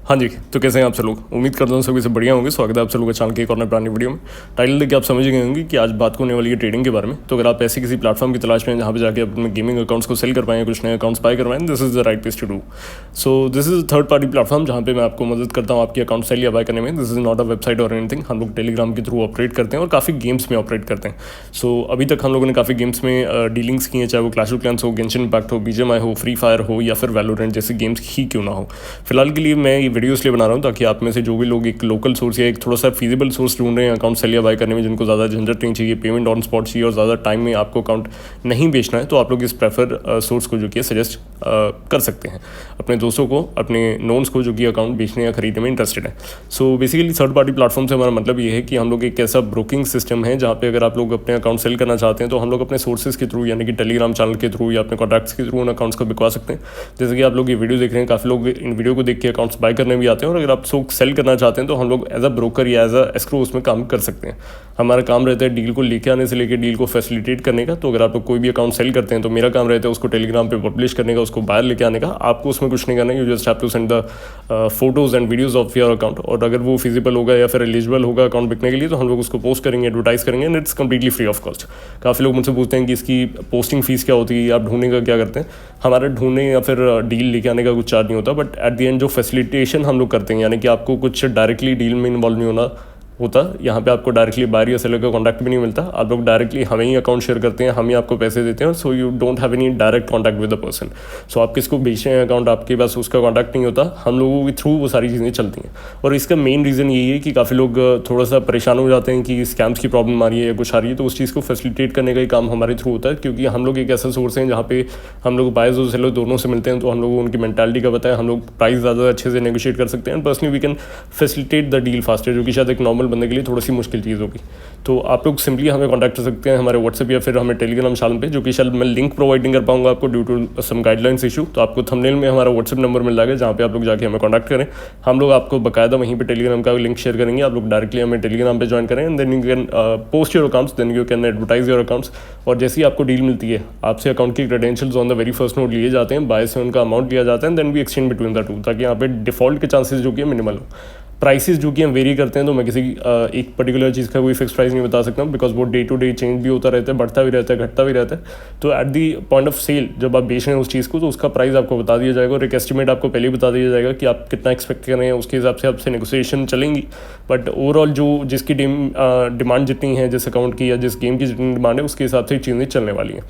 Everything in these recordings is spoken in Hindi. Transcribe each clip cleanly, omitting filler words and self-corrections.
हाँ जी, तो कैसे हैं आप सब लोग। उम्मीद करता हूँ सभी से बढ़िया होंगे। स्वागत है आप सब लोगों का चैनल के एक और नए पुरानी वीडियो में। टाइटल देखिए आप समझ गए होंगे कि आज बात होने वाली है ट्रेडिंग के बारे में। तो अगर आप ऐसे किसी प्लेटफॉर्म की तलाश में जहाँ पे जाके अपने गेमिंग अकाउंट्स को सेल कर पाएँ, कुछ नए अकाउंट्स बाय करवाएं, this is the right place to do. So this is third party platform जहाँ पे मैं आपको मदद करता हूँ आपकी अकाउंट सेल या बाय करने में। This is not a website और एनीथिंग। हम लोग टेलीग्राम के थ्रू ऑपरेट करते हैं और काफ़ी गेम्स में ऑपरेट करते हैं। सो अभी तक हम लोगों ने काफ़ी गेम्स में डीलिंग्स की हैं, चाहे वो क्लैश ऑफ क्लैंस हो, गेंशिन इम्पैक्ट हो, बीजीएमआई हो, फ्री फायर हो या फिर वैलोरेंट जैसे गेम्स ही क्यों ना हो। फिलहाल के लिए मैं ये वीडियो इसलिए बना रहा हूँ ताकि आप में से जो भी लोग एक लोकल सोर्स या एक थोड़ा सा फीजिबल सोर्स ढूंढ रहे हैं अकाउंट सेल या बाय करने में, जिनको ज़्यादा झंझट नहीं चाहिए, पेमेंट ऑन स्पॉट चाहिए और ज़्यादा टाइम में आपको अकाउंट नहीं बेचना है, तो आप लोग इस प्रेफर सोर्स को जो कि सजेस्ट कर सकते हैं अपने दोस्तों को, अपने नोन्स को जो कि अकाउंट बेचने या खरीदने में इंटरेस्टेड है। So basically third party platform से हमारा मतलब ये है कि हम लोग एक ऐसा ब्रोकिंग सिस्टम है जहाँ पे अगर आप लोग अपने अकाउंट सेल करना चाहते हैं तो हम लोग अपने सोर्सेज के थ्रू यानी कि टेलीग्राम चैनल के थ्रू या अपने कॉन्टैक्ट्स के थ्रू उन अकाउंट्स को बिकवा सकते हैं। जैसे कि आप लोग ये वीडियो देख रहे हैं, काफ़ी लोग इन वीडियो को देख के अकाउंट्स बाय करने भी आते हैं और अगर आप सेल करना चाहते हैं तो हम लोग एज अ ब्रोकर या एज अ एस्क्रो उसमें काम कर सकते हैं। हमारा काम रहता है डील को लेके आने से लेकर डील को फैसिलिटेट करने का। तो अगर आप लोग कोई भी अकाउंट सेल करते हैं तो मेरा काम रहता है उसको टेलीग्राम पे पब्लिश करने का, उसको बाहर लेके आने का। आपको उसमें कुछ नहीं करना है, you just have to send the photos and videos of your account, और अगर वो फिजिबल होगा या फिर एलिजिबल होगा अकाउंट बिकने के लिए तो हम लोग उसको पोस्ट करेंगे, एडवर्टाइज करेंगे, and it's completely free of cost. काफ़ी लोग मुझसे पूछते हैं कि इसकी पोस्टिंग फीस क्या होती है, आप ढूंढने का क्या करते हैं। हमारा ढूंढने या फिर डील लेके आने का कुछ चार्ज नहीं होता, बट एट द एंड जो फैसिलिटेशन हम लोग करते हैं यानी कि आपको कुछ डायरेक्टली डील में इन्वॉल्व नहीं होता। यहाँ पे आपको डायरेक्टली बायर या सेलर का कॉन्टैक्ट भी नहीं मिलता। आप लोग डायरेक्टली हमें ही अकाउंट शेयर करते हैं, हम ही आपको पैसे देते हैं, so you don't have any direct contact with the person. So आप किसको बेच रहे हैं अकाउंट, आपके पास उसका कॉन्टैक्ट नहीं होता, हम लोगों के थ्रू वो सारी चीज़ें चलती हैं। और इसका मेन रीज़न यही है कि काफ़ी लोग थोड़ा सा परेशान हो जाते हैं कि स्कैम्स की प्रॉब्लम आ रही है या कुछ आ रही है, तो उस चीज़ को फैसिलिटेट करने का ही काम हमारे थ्रू होता है। क्योंकि हम लोग एक ऐसा सोर्स है जहाँ पे हम लोग बायर्स और सेलर दोनों से मिलते हैं, तो हम लोग उनकी मेंटालिटी का पता है, हम लोग प्राइस ज़्यादा अच्छे से नेगोशिएट कर सकते हैं and personally we can facilitate the deal faster, जो कि शायद एक नॉर्मल बंदे के लिए थोड़ी सी मुश्किल चीज़ होगी। तो आप लोग सिंपली हमें कांटेक्ट कर सकते हैं हमारे व्हाट्सएप या फिर हमें टेलीग्राम चैनल पे, जो कि शायद मैं लिंक प्रोवाइड नहीं कर पाऊंगा आपको due to some guidelines issue. तो आपको थंबनेल में हमारा व्हाट्सएप नंबर मिल जाएगा जहाँ पे आप लोग जाके हमें कांटेक्ट करें। हम लोग आपको बाकायदा वहीं पे टेलीग्राम का लिंक शेयर करेंगे, आप लोग डायरेक्टली हमें टेलीग्राम पे ज्वाइन करें and then you can post your accounts, then you can advertise your accounts. और जैसे ही आपको डील मिलती है, आपसे अकाउंट की credentials on the very first note लिए जाते हैं, बाय से उनका अमाउंट लिया जाता है, then we exchange between the two, ताकि यहाँ पे डिफॉल्ट के चांसेस जो कि मिनिमल हो। प्राइसेस जो कि हम वेरी करते हैं, तो मैं किसी एक पर्टिकुलर चीज़ का कोई फिक्स प्राइस नहीं बता सकता, बिकॉज वो डे टू डे चेंज भी होता रहता है, बढ़ता भी रहता है, घटता भी रहता है। तो at the point of sale जब आप बेच रहे हैं उस चीज़ को, तो उसका प्राइस आपको बता दिया जाएगा और एक एस्टिमेट आपको पहले ही बता दिया जाएगा कि आप कितना एक्सपेक्ट कर रहे हैं, उसके हिसाब से आपसे नेगोशिएशन चलेंगी। बट ओवरऑल जो जिसकी डिमांड जितनी है, जिस अकाउंट की या जिस गेम की जितनी डिमांड है, उसके हिसाब से चीज़ें चलने वाली हैं।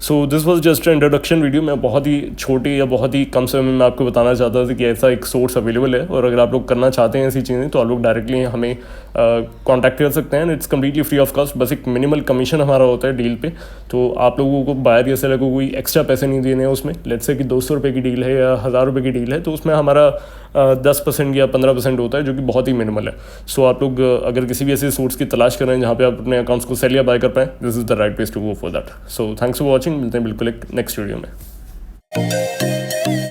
So this was just introduction video. मैं बहुत ही छोटी या बहुत ही कम समय में आपको बताना चाहता था कि ऐसा एक सोर्स अवेलेबल है, और अगर आप लोग करना चाहते हैं ऐसी चीज़ें तो आप लोग डायरेक्टली हमें कांटेक्ट कर सकते हैं। It's completely free of cost. बस एक मिनिमल कमीशन हमारा होता है डील पे। तो आप लोगों को बायर या सेलर को कोई एक्स्ट्रा पैसे नहीं देने हैं उसमें। लेट्स से कि 200 रुपये की डील है या 1000 रुपये की डील है, तो उसमें हमारा 10% या 15% होता है, जो कि बहुत ही मिनिमल है। सो आप लोग अगर किसी भी ऐसे सोर्स की तलाश कर रहे हैं जहाँ पे आप अपने अकाउंट्स को सेल या बाय कर पाएँ, this is the right place to go for that. So thanks for watching. मिलते हैं बिल्कुल एक नेक्स्ट वीडियो में।